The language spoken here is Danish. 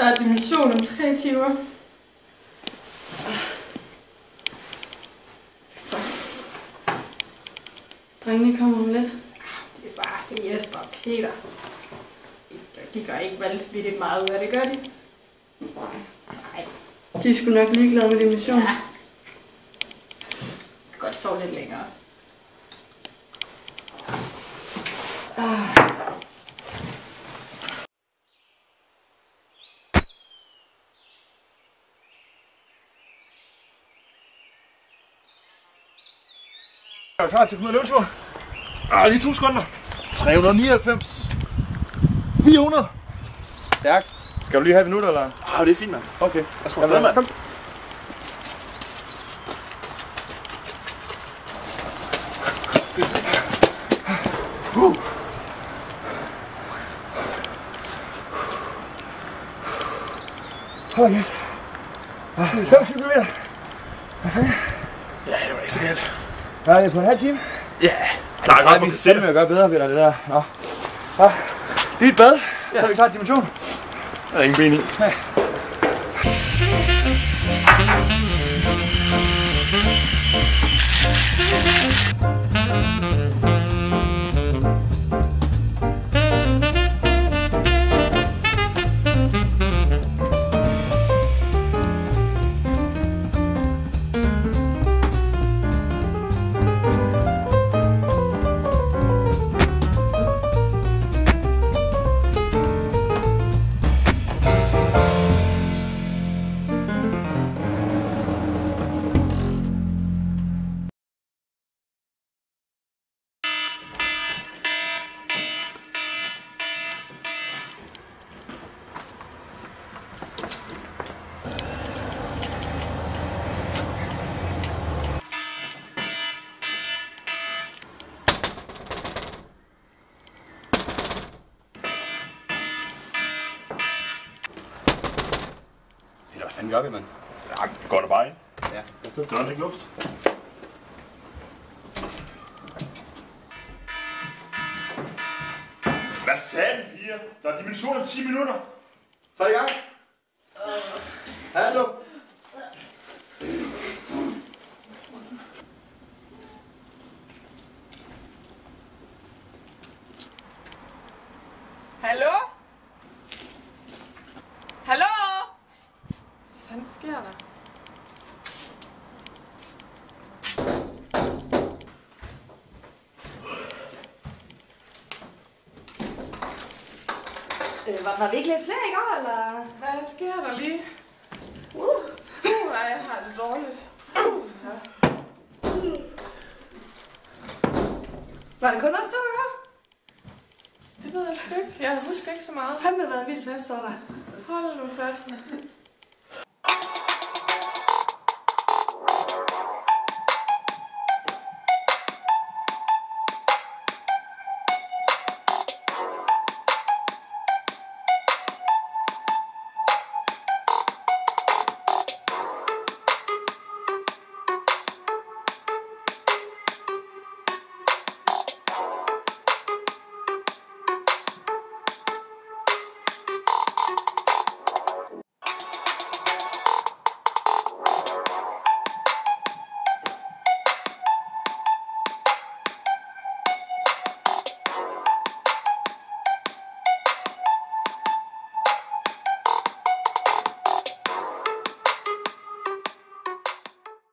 er dimension om 3 timer. Drengene kommer om lidt. Det er bare, det er Jesper og Peter. De gør ikke vanvittigt meget ud af det, gør de? Nej. De er sgu nok ligeglade med dimension. Ja. Jeg kan godt sove lidt længere. Er du klar til at komme ud og løbetur? Lige 2 sekunder. 399. 400. Stærkt. Skal du lige have et minut, eller? Det er fint, mand. Okay. Lad os komme mand. Kom. Okay. 25 km. Hvad fanden? Ja, det var ikke så galt. Ja, det er på en halv time? Ja. Nej, vi skal med at gøre bedre ved det der. Nå. Lige et bad, så er vi klar til dimension. Der er ingen ben i. Ja. Hvad fanden gør vi, mand? Ja, det går da bare ind. Ja, døren er ikke låst. Hvad sagde den, piger? Der er dimension om 10 minutter. Så er det i gang. Hallo. Hallo? Hallo? Hvad fanden sker der? Var vi ikke lidt flere i går, eller? Hvad sker der lige? Jeg har det dårligt. Var det kun os to i går? Det ved jeg sgu ikke. Jeg husker ikke så meget. Fandme været en vild fest, så der. Hold nu fast.